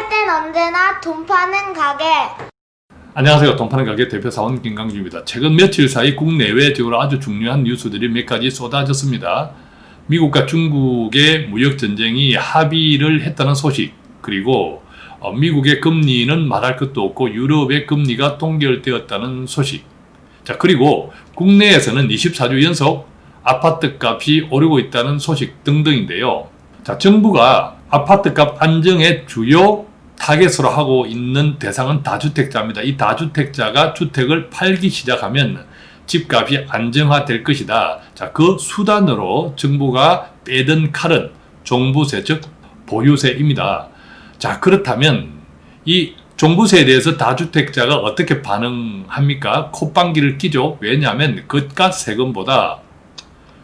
할 땐 언제나 돈 파는 가게. 안녕하세요. 돈 파는 가게 대표사원 김강주입니다. 최근 며칠 사이 국내외적으로 아주 중요한 뉴스들이 몇 가지 쏟아졌습니다. 미국과 중국의 무역전쟁이 합의를 했다는 소식, 그리고 미국의 금리는 말할 것도 없고 유럽의 금리가 동결되었다는 소식. 자, 그리고 국내에서는 24주 연속 아파트 값이 오르고 있다는 소식 등등인데요. 자, 정부가 아파트 값 안정의 주요 타겟으로 하고 있는 대상은 다주택자입니다. 이 다주택자가 주택을 팔기 시작하면 집값이 안정화될 것이다. 자, 그 수단으로 정부가 빼든 칼은 종부세, 즉 보유세입니다. 자, 그렇다면 이 종부세에 대해서 다주택자가 어떻게 반응합니까? 콧방귀를 끼죠. 왜냐하면 그가 세금보다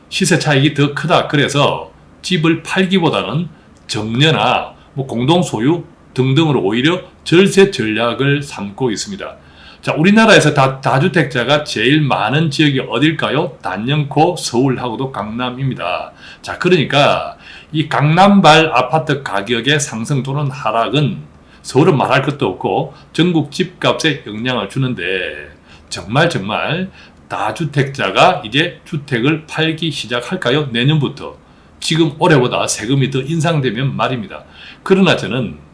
시세 차익이 더 크다. 그래서 집을 팔기보다는 정려나 공동 소유 등등으로 오히려 절세 전략을 삼고 있습니다. 자, 우리나라에서 다주택자가 제일 많은 지역이 어딜까요? 단연코 서울하고도 강남입니다. 자, 그러니까 이 강남발 아파트 가격의 상승 또는 하락은 서울은 말할 것도 없고 전국 집값에 영향을 주는데 정말 다주택자가 이제 주택을 팔기 시작할까요? 내년부터. 지금 올해보다 세금이 더 인상되면 말입니다. 그러나 저는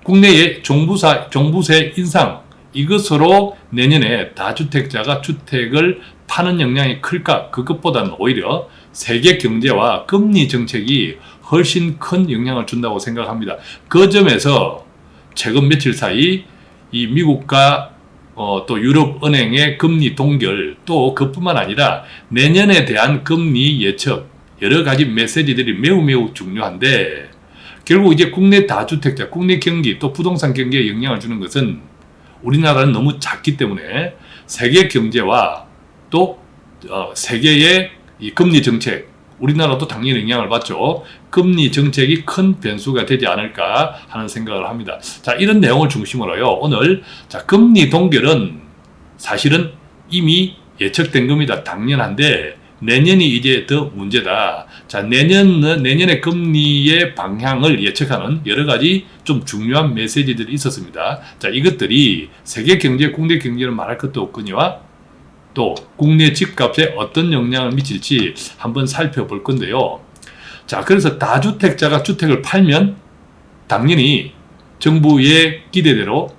국내의 종부세 인상, 이것으로 내년에 다주택자가 주택을 파는 영향이 클까? 그것보다는 오히려 세계 경제와 금리 정책이 훨씬 큰 영향을 준다고 생각합니다. 그 점에서 최근 며칠 사이 이 미국과 또 유럽은행의 금리 동결, 또 그뿐만 아니라 내년에 대한 금리 예측, 여러 가지 메시지들이 매우 중요한데, 결국 이제 국내 다주택자, 국내 경기 또 부동산 경기에 영향을 주는 것은 우리나라는 너무 작기 때문에 세계 경제와 또 세계의 이 금리 정책, 우리나라도 당연히 영향을 받죠. 금리 정책이 큰 변수가 되지 않을까 하는 생각을 합니다. 자, 이런 내용을 중심으로요. 오늘 금리 동결은 사실은 이미 예측된 겁니다. 당연한데 내년이 이제 더 문제다. 자, 내년의 금리의 방향을 예측하는 여러 가지 좀 중요한 메시지들이 있었습니다. 자, 이것들이 세계 경제, 국내 경제는 말할 것도 없거니와 또 국내 집값에 어떤 영향을 미칠지 한번 살펴볼 건데요. 자, 그래서 다주택자가 주택을 팔면 당연히 정부의 기대대로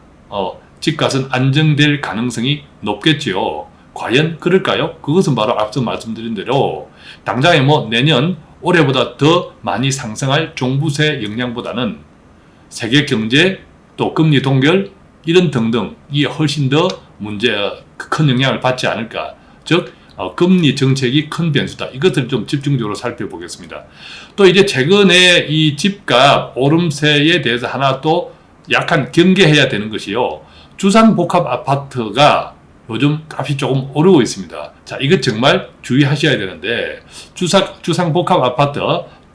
집값은 안정될 가능성이 높겠지요. 과연 그럴까요? 그것은 바로 앞서 말씀드린 대로 당장에 내년 올해보다 더 많이 상승할 종부세 영향보다는 세계 경제 또 금리 동결 이런 등등이 훨씬 더 큰 영향을 받지 않을까. 즉 금리 정책이 큰 변수다. 이것을 좀 집중적으로 살펴보겠습니다. 또 이제 최근에 이 집값 오름세에 대해서 하나 또 약간 경계해야 되는 것이요. 주상복합 아파트가 요즘 값이 조금 오르고 있습니다. 자, 이것 정말 주의하셔야 되는데 주상복합 아파트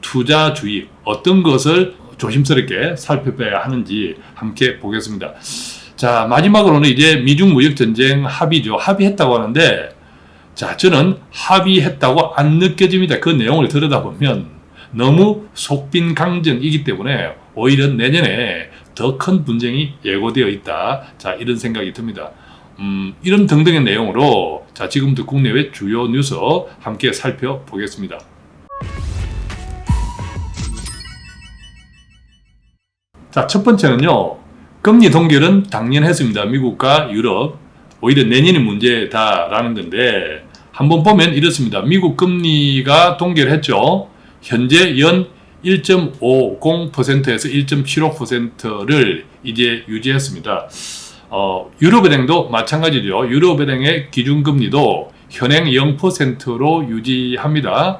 투자 주의 어떤 것을 조심스럽게 살펴봐야 하는지 함께 보겠습니다. 자, 마지막으로는 이제 미중 무역 전쟁 합의죠. 합의했다고 하는데 자, 저는 합의했다고 안 느껴집니다. 그 내용을 들여다보면 너무 속빈 강정이기 때문에 오히려 내년에 더 큰 분쟁이 예고되어 있다. 자, 이런 생각이 듭니다. 이런 등등의 내용으로 자, 지금부터 국내외 주요 뉴스 함께 살펴보겠습니다. 자, 첫 번째는요. 금리 동결은 당연했습니다. 미국과 유럽. 오히려 내년이 문제다라는 건데 한번 보면 이렇습니다. 미국 금리가 동결했죠. 현재 연 1.50%에서 1.75%를 이제 유지했습니다. 유럽은행도 마찬가지죠. 유럽은행의 기준금리도 현행 0%로 유지합니다.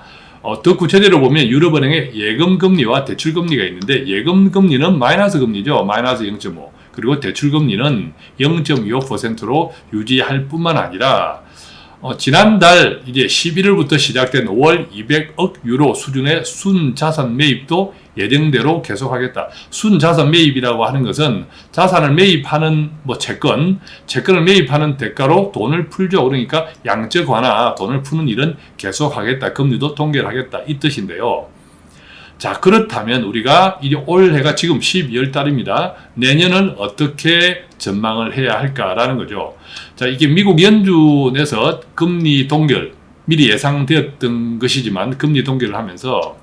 더 구체적으로 보면 유럽은행의 예금금리와 대출금리가 있는데 예금금리는 마이너스 금리죠. 마이너스 0.5. 그리고 대출금리는 0.25%로 유지할 뿐만 아니라 지난달 이제 11월부터 시작된 5월 200억 유로 수준의 순자산 매입도 예정대로 계속하겠다. 순자산 매입이라고 하는 것은 자산을 매입하는 채권을 매입하는 대가로 돈을 풀죠. 그러니까 양적 완화, 돈을 푸는 일은 계속하겠다. 금리도 동결하겠다. 이 뜻인데요. 자, 그렇다면 우리가 이제 올해가 지금 12월 달입니다. 내년은 어떻게 전망을 해야 할까라는 거죠. 자, 이게 미국 연준에서 금리 동결, 미리 예상되었던 것이지만 금리 동결을 하면서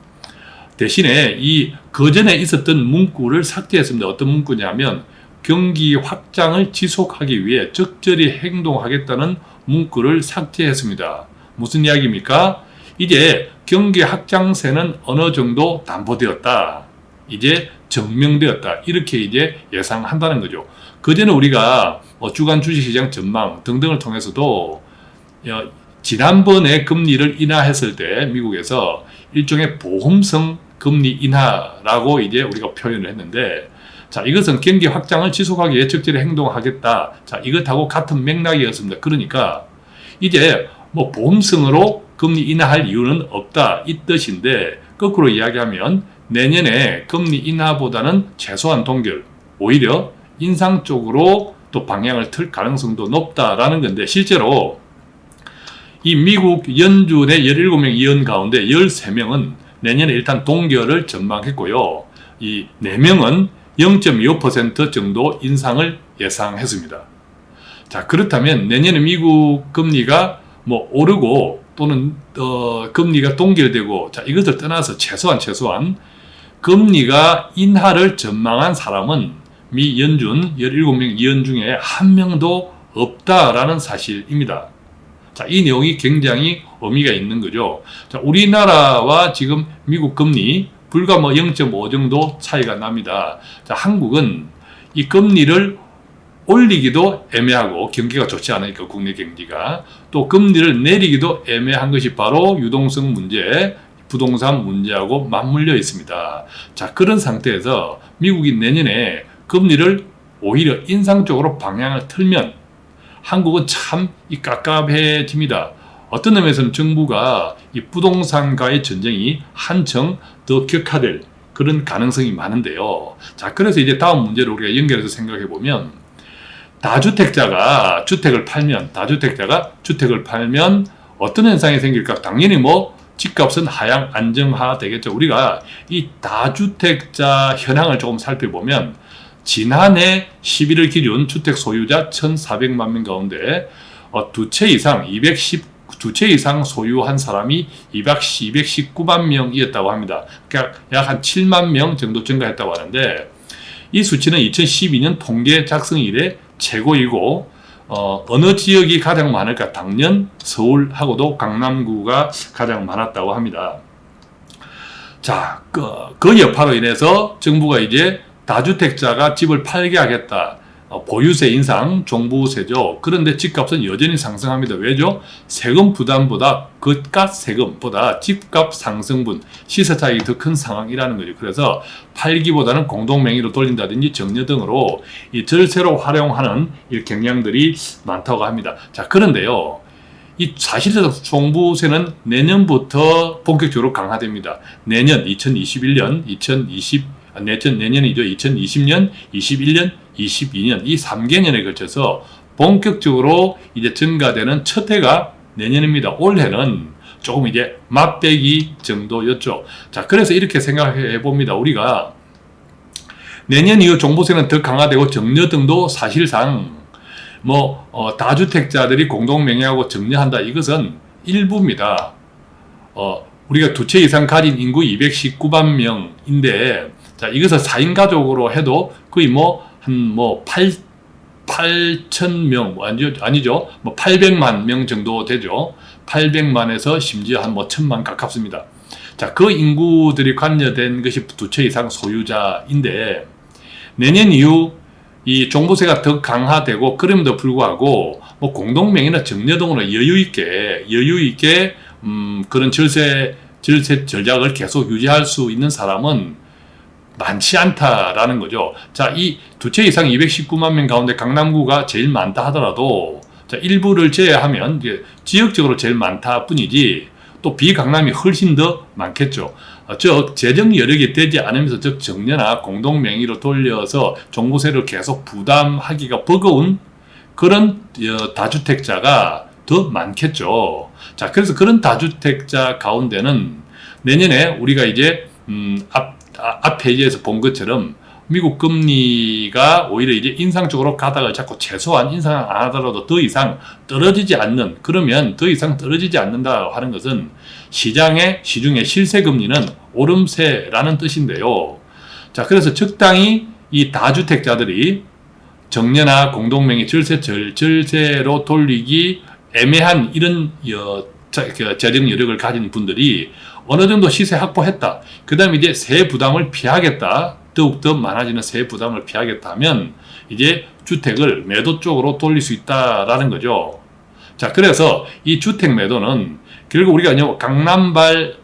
대신에 이 그전에 있었던 문구를 삭제했습니다. 어떤 문구냐면 경기 확장을 지속하기 위해 적절히 행동하겠다는 문구를 삭제했습니다. 무슨 이야기입니까? 이제 경기 확장세는 어느 정도 담보되었다. 이제 증명되었다. 이렇게 이제 예상한다는 거죠. 그전에 우리가 주간 주식시장 전망 등등을 통해서도 지난번에 금리를 인하했을 때 미국에서 일종의 보험성 금리 인하라고 이제 우리가 표현을 했는데, 자, 이것은 경기 확장을 지속하기 위해 적절히 행동하겠다. 자, 이것하고 같은 맥락이었습니다. 그러니까 이제 뭐 보험성으로 금리 인하할 이유는 없다, 이 뜻인데, 거꾸로 이야기하면 내년에 금리 인하보다는 최소한 동결, 오히려 인상 쪽으로 또 방향을 틀 가능성도 높다라는 건데, 실제로 이 미국 연준의 17명 의원 가운데 13명은 내년에 일단 동결을 전망했고요. 이 4명은 0.25% 정도 인상을 예상했습니다. 자, 그렇다면 내년에 미국 금리가 뭐 오르고 또는 금리가 동결되고, 자, 이것을 떠나서 최소한 금리가 인하를 전망한 사람은 미 연준 17명 의원 중에 한 명도 없다라는 사실입니다. 자, 이 내용이 굉장히 의미가 있는 거죠. 자, 우리나라와 지금 미국 금리 불과 뭐 0.5 정도 차이가 납니다. 자, 한국은 이 금리를 올리기도 애매하고 경기가 좋지 않으니까 국내 경기가, 또 금리를 내리기도 애매한 것이 바로 유동성 문제, 부동산 문제하고 맞물려 있습니다. 자, 그런 상태에서 미국이 내년에 금리를 오히려 인상 쪽으로 방향을 틀면 한국은 참 깝깝해집니다. 어떤 의미에서는 정부가 이 부동산과의 전쟁이 한층 더 격화될 그런 가능성이 많은데요. 자, 그래서 이제 다음 문제를 우리가 연결해서 생각해 보면, 다주택자가 주택을 팔면 어떤 현상이 생길까? 당연히 뭐 집값은 하향 안정화 되겠죠. 우리가 이 다주택자 현황을 조금 살펴보면 지난해 11월 기준 주택 소유자 1,400만 명 가운데 두 채 이상 소유한 사람이 219만 명이었다고 합니다. 그러니까 약 한 7만 명 정도 증가했다고 하는데, 이 수치는 2012년 통계 작성 이래 최고이고, 어느 지역이 가장 많을까? 당연 서울하고도 강남구가 가장 많았다고 합니다. 자, 그 여파로 인해서 정부가 이제 다주택자가 집을 팔게 하겠다. 보유세 인상, 종부세죠. 그런데 집값은 여전히 상승합니다. 왜죠? 세금 부담보다 그값 세금보다 집값 상승분, 시세 차익이 더 큰 상황이라는 거죠. 그래서 팔기보다는 공동명의로 돌린다든지 정려 등으로 이 절세로 활용하는 이 경향들이 많다고 합니다. 자, 그런데요, 이 사실상 종부세는 내년부터 본격적으로 강화됩니다. 내년 2021년, 내년이죠. 2020년, 21년, 22년 이 3개년에 걸쳐서 본격적으로 이제 증가되는 첫 해가 내년입니다. 올해는 조금 이제 맛배기 정도였죠. 자, 그래서 이렇게 생각해 봅니다. 우리가 내년 이후 종부세는 더 강화되고 정려 등도 사실상 다주택자들이 공동명의하고 정려한다. 이것은 일부입니다. 우리가 두 채 이상 가진 인구 219만 명인데, 자, 이것을 4인 가족으로 해도 거의 8,000명, 아니죠. 800만 명 정도 되죠. 800만에서 심지어 한 1,000만 가깝습니다. 자, 그 인구들이 관여된 것이 두 채 이상 소유자인데, 내년 이후 이 종부세가 더 강화되고, 그럼에도 불구하고 공동명의나 정려 등으로 여유 있게 그런 절세 전략을 계속 유지할 수 있는 사람은 많지 않다라는 거죠. 자, 이 두 채 이상 219만 명 가운데 강남구가 제일 많다 하더라도, 자, 일부를 제외하면 이제 지역적으로 제일 많다 뿐이지 또 비강남이 훨씬 더 많겠죠. 즉 재정 여력이 되지 않으면서, 즉 정려나 공동명의로 돌려서 종부세를 계속 부담하기가 버거운 그런 다주택자가 더 많겠죠. 자, 그래서 그런 다주택자 가운데는 내년에 우리가 이제 앞 페이지에서 본 것처럼 미국 금리가 오히려 이제 인상 쪽으로 가다가 자꾸 최소한 인상 안 하더라도 더 이상 떨어지지 않는, 그러면 더 이상 떨어지지 않는다 하는 것은 시중의 실세 금리는 오름세라는 뜻인데요. 자, 그래서 적당히 이 다주택자들이 정려나 공동명의 절세로 돌리기 애매한 이런 재정 여력을 가진 분들이 어느 정도 시세 확보했다. 그 다음에 이제 세 부담을 피하겠다. 더욱더 많아지는 세 부담을 피하겠다 하면 이제 주택을 매도 쪽으로 돌릴 수 있다라는 거죠. 자, 그래서 이 주택 매도는 결국 우리가 강남발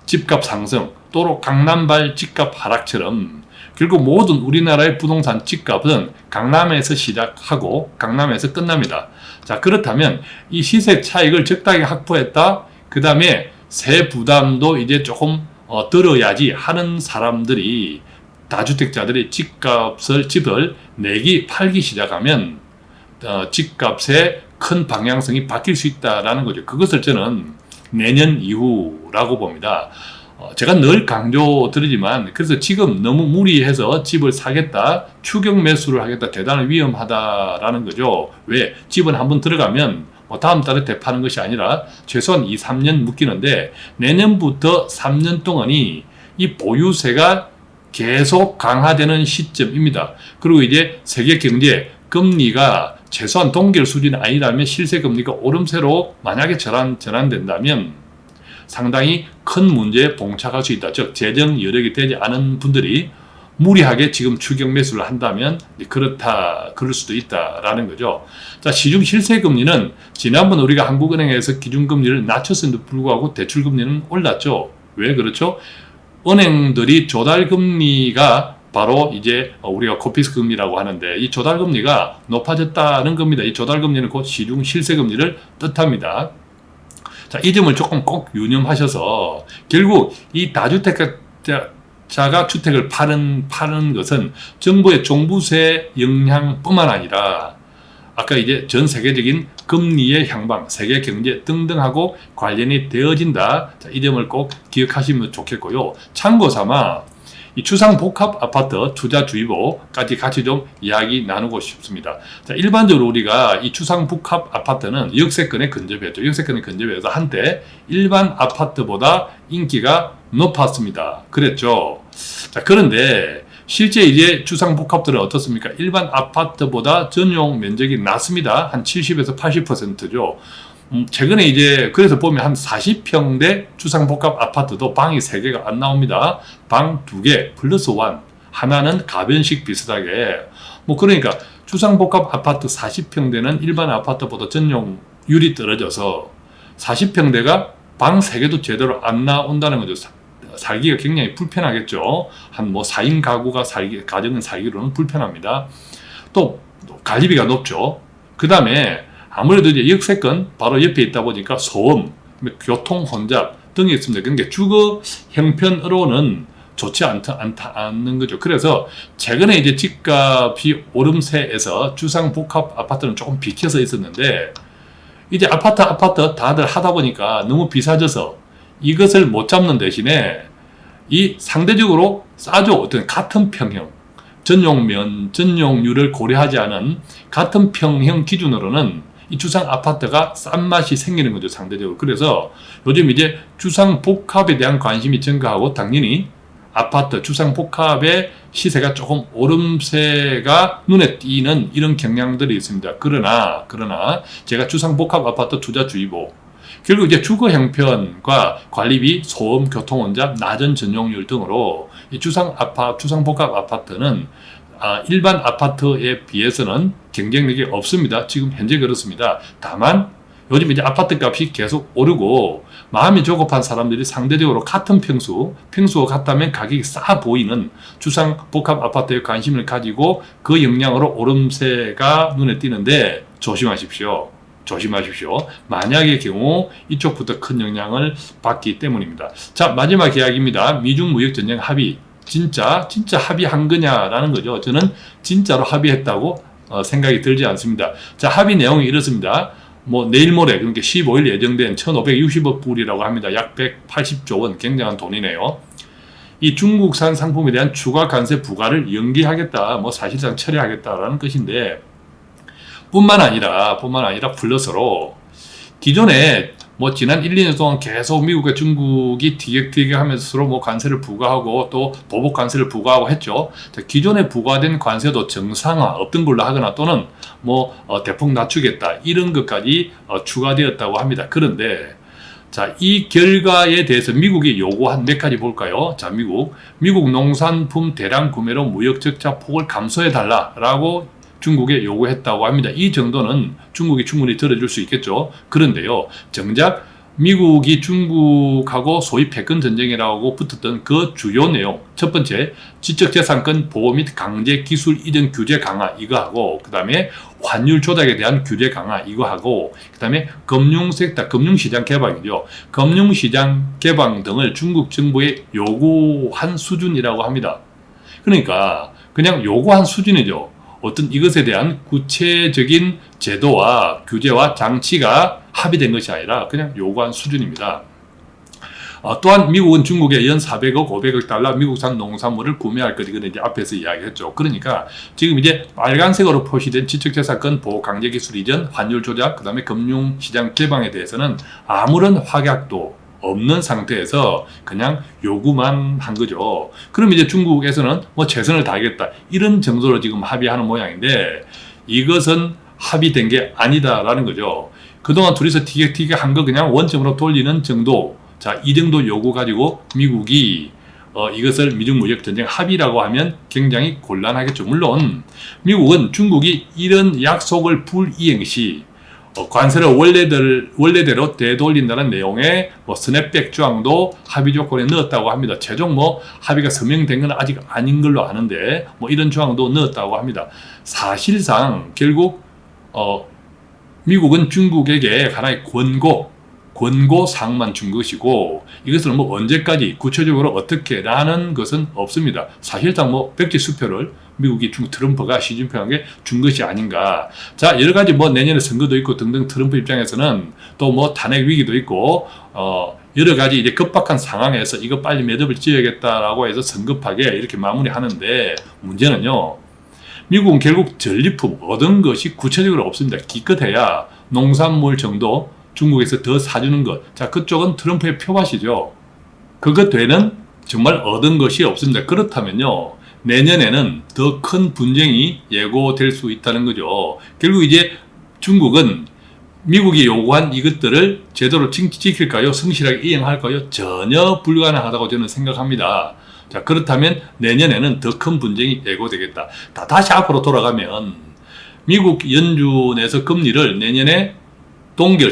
집값 상승 또는 강남발 집값 하락처럼 결국 모든 우리나라의 부동산 집값은 강남에서 시작하고 강남에서 끝납니다. 자, 그렇다면 이 시세 차익을 적당히 확보했다. 그 다음에 세 부담도 이제 조금 들어야지 하는 사람들이, 다주택자들이 집을 팔기 시작하면 집값의 큰 방향성이 바뀔 수 있다라는 거죠. 그것을 저는 내년 이후라고 봅니다. 제가 늘 강조드리지만, 그래서 지금 너무 무리해서 집을 사겠다, 추격 매수를 하겠다, 대단히 위험하다라는 거죠. 왜? 집은 한번 들어가면 다음 달에 되파는 것이 아니라 최소한 2, 3년 묶이는데, 내년부터 3년 동안이 이 보유세가 계속 강화되는 시점입니다. 그리고 이제 세계 경제 금리가 최소한 동결 수준이 아니라면 실세 금리가 오름세로 만약에 전환된다면 상당히 큰 문제에 봉착할 수 있다. 즉 재정 여력이 되지 않은 분들이 무리하게 지금 추격 매수를 한다면 그럴 수도 있다라는 거죠. 자, 시중 실세 금리는 지난번 우리가 한국은행에서 기준금리를 낮췄음에도 불구하고 대출금리는 올랐죠. 왜 그렇죠? 은행들이 조달금리가 바로 이제 우리가 코피스 금리라고 하는데, 이 조달금리가 높아졌다는 겁니다. 이 조달금리는 곧 시중 실세금리를 뜻합니다. 자, 이 점을 조금 꼭 유념하셔서, 결국 이 다주택자가 주택을 파는 것은 정부의 종부세 영향뿐만 아니라 아까 이제 전 세계적인 금리의 향방, 세계 경제 등등하고 관련이 되어진다. 자, 이 점을 꼭 기억하시면 좋겠고요. 참고 삼아 이 주상복합 아파트 투자주의보까지 같이 좀 이야기 나누고 싶습니다. 자, 일반적으로 우리가 이 주상복합 아파트는 역세권에 근접했죠. 역세권에 근접해서 한때 일반 아파트보다 인기가 높았습니다. 그랬죠. 자, 그런데 실제 이제 주상복합들은 어떻습니까? 일반 아파트보다 전용 면적이 낮습니다. 한 70에서 80%죠. 최근에 이제 그래서 보면 한 40평대 주상복합 아파트도 방이 3개가 안 나옵니다. 방 2개 플러스 1. 하나는 가변식 비슷하게. 그러니까 주상복합 아파트 40평대는 일반 아파트보다 전용률이 떨어져서 40평대가 방 3개도 제대로 안 나온다는 거죠. 살기가 굉장히 불편하겠죠. 한 4인 가정은 살기로는 불편합니다. 또 관리비가 높죠. 그 다음에 아무래도 이제 역세권 바로 옆에 있다 보니까 소음, 교통 혼잡 등이 있습니다. 그러니까 주거 형편으로는 좋지 않는 거죠. 그래서 최근에 이제 집값이 오름세에서 주상복합 아파트는 조금 비켜서 있었는데, 이제 아파트 다들 하다 보니까 너무 비싸져서 이것을 못 잡는 대신에 이 상대적으로 싸죠. 어떤 같은 평형, 전용률을 고려하지 않은 같은 평형 기준으로는 이 주상 아파트가 싼 맛이 생기는 거죠, 상대적으로. 그래서 요즘 이제 주상 복합에 대한 관심이 증가하고, 당연히 아파트 주상 복합의 시세가 조금 오름세가 눈에 띄는 이런 경향들이 있습니다. 그러나 제가 주상 복합 아파트 투자주의보, 결국 이제 주거 형편과 관리비, 소음, 교통 혼잡, 낮은 전용률 등으로 이 주상 복합 아파트는 일반 아파트에 비해서는 경쟁력이 없습니다. 지금 현재 그렇습니다. 다만 요즘 이제 아파트 값이 계속 오르고 마음이 조급한 사람들이 상대적으로 같은 평수가 같다면 가격이 싸 보이는 주상 복합 아파트에 관심을 가지고 그 영향으로 오름세가 눈에 띄는데 조심하십시오. 만약의 경우 이쪽부터 큰 영향을 받기 때문입니다. 자, 마지막 이야기입니다. 미중 무역 전쟁 합의. 진짜 합의한 거냐라는 거죠. 저는 진짜로 합의했다고 생각이 들지 않습니다. 자, 합의 내용이 이렇습니다. 내일 모레, 그러니까 15일 예정된 1,560억 불이라고 합니다. 약 180조 원, 굉장한 돈이네요. 이 중국산 상품에 대한 추가 관세 부과를 연기하겠다, 뭐 사실상 철회하겠다라는 것인데, 뿐만 아니라 플러스로 기존에 뭐 지난 1, 2년 동안 계속 미국과 중국이 티격태격하면서 서로 뭐 관세를 부과하고 또 보복 관세를 부과하고 했죠. 자, 기존에 부과된 관세도 정상화 없던 걸로 하거나 또는 뭐 대폭 낮추겠다 이런 것까지 추가되었다고 합니다. 그런데 자, 이 결과에 대해서 미국이 요구한 몇 가지 볼까요? 자, 미국 농산품 대량 구매로 무역 적자 폭을 감소해 달라라고 중국에 요구했다고 합니다. 이 정도는 중국이 충분히 들어줄 수 있겠죠. 그런데요, 정작 미국이 중국하고 소위 패권 전쟁이라고 붙었던 그 주요 내용, 첫 번째, 지적재산권 보호 및 강제 기술 이전 규제 강화 이거 하고, 그 다음에 환율 조작에 대한 규제 강화 이거 하고, 그 다음에 금융섹터, 금융시장 개방이죠. 금융시장 개방 등을 중국 정부에 요구한 수준이라고 합니다. 그러니까 그냥 요구한 수준이죠. 어떤 이것에 대한 구체적인 제도와 규제와 장치가 합의된 것이 아니라 그냥 요구한 수준입니다. 또한 미국은 중국에 연 400억, 500억 달러 미국산 농산물을 구매할 것, 이거는 이제 앞에서 이야기했죠. 그러니까 지금 이제 빨간색으로 표시된 지적재산권 보호 강제 기술 이전, 환율 조작, 그 다음에 금융시장 개방에 대해서는 아무런 확약도 없는 상태에서 그냥 요구만 한 거죠. 그럼 이제 중국에서는 뭐 최선을 다하겠다 이런 정도로 지금 합의하는 모양인데, 이것은 합의된 게 아니다라는 거죠. 그동안 둘이서 티격태격 한 거 그냥 원점으로 돌리는 정도, 자, 이 정도 요구 가지고 미국이 이것을 미중 무역 전쟁 합의라고 하면 굉장히 곤란하겠죠. 물론 미국은 중국이 이런 약속을 불이행 시 관세를 원래대로 되돌린다는 내용의 뭐 스냅백 조항도 합의 조건에 넣었다고 합니다. 최종 뭐 합의가 서명된 건 아직 아닌 걸로 아는데 뭐 이런 조항도 넣었다고 합니다. 사실상 결국 미국은 중국에게 하나의 권고 사항만 준 것이고, 이것을 뭐 언제까지 구체적으로 어떻게 라는 것은 없습니다. 사실상 뭐 백지수표를 미국이 트럼프가 시진핑에게 준 것이 아닌가. 자, 여러 가지 뭐 내년에 선거도 있고 등등 트럼프 입장에서는 또 뭐 탄핵 위기도 있고 여러 가지 이제 급박한 상황에서 이거 빨리 매듭을 지어야겠다라고 해서 성급하게 이렇게 마무리하는데, 문제는요, 미국은 결국 전리품 얻은 것이 구체적으로 없습니다. 기껏해야 농산물 정도 중국에서 더 사주는 것. 자, 그쪽은 트럼프의 표밭이죠. 그것 외에는 정말 얻은 것이 없습니다. 그렇다면요, 내년에는 더 큰 분쟁이 예고될 수 있다는 거죠. 결국 이제 중국은 미국이 요구한 이것들을 제대로 지킬까요? 성실하게 이행할까요? 전혀 불가능하다고 저는 생각합니다. 자, 그렇다면 내년에는 더 큰 분쟁이 예고되겠다. 다시 앞으로 돌아가면 미국 연준에서 금리를 내년에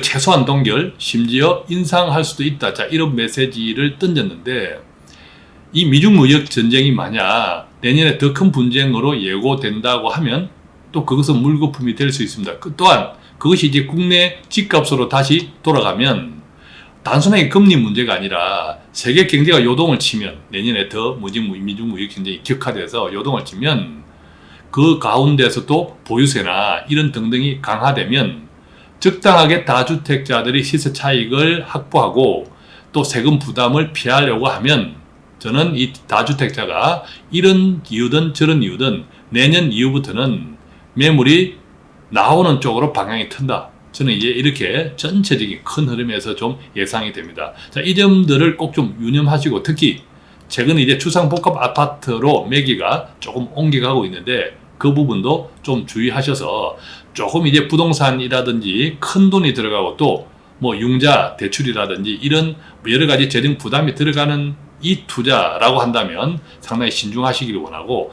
최소한 동결, 심지어 인상할 수도 있다. 자, 이런 메시지를 던졌는데, 이 미중 무역 전쟁이 만약 내년에 더 큰 분쟁으로 예고된다고 하면 또 그것은 물거품이 될 수 있습니다. 또한 그것이 이제 국내 집값으로 다시 돌아가면 단순하게 금리 문제가 아니라 세계 경제가 요동을 치면, 내년에 더 미중 무역 전쟁이 격화돼서 요동을 치면 그 가운데서 또 보유세나 이런 등등이 강화되면 적당하게 다주택자들이 시세 차익을 확보하고 또 세금 부담을 피하려고 하면, 저는 이 다주택자가 이런 이유든 저런 이유든 내년 이후부터는 매물이 나오는 쪽으로 방향이 튼다. 저는 이제 이렇게 전체적인 큰 흐름에서 좀 예상이 됩니다. 자, 이 점들을 꼭 좀 유념하시고, 특히 최근에 이제 주상복합 아파트로 매기가 조금 옮겨가고 있는데 그 부분도 좀 주의하셔서 조금 이제 부동산이라든지 큰 돈이 들어가고 또 뭐 융자 대출이라든지 이런 여러 가지 재정 부담이 들어가는 이 투자라고 한다면 상당히 신중하시기를 원하고,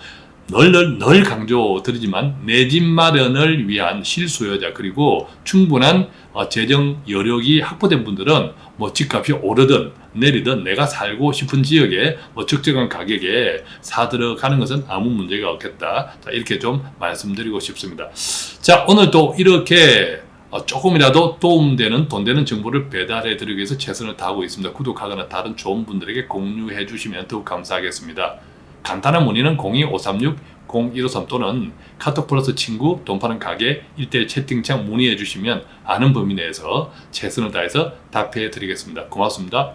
늘 강조드리지만 내 집 마련을 위한 실수요자 그리고 충분한 재정 여력이 확보된 분들은 뭐 집값이 오르든 내리든 내가 살고 싶은 지역에 뭐 적정한 가격에 사 들어가는 것은 아무 문제가 없겠다. 자, 이렇게 좀 말씀드리고 싶습니다. 자, 오늘도 이렇게 조금이라도 도움되는 돈 되는 정보를 배달해 드리기 위해서 최선을 다하고 있습니다. 구독하거나 다른 좋은 분들에게 공유해 주시면 더욱 감사하겠습니다. 간단한 문의는 02-536-0153 또는 카톡 플러스 친구 돈 파는 가게 1대1 채팅창 문의해 주시면 아는 범위 내에서 최선을 다해서 답해 드리겠습니다. 고맙습니다.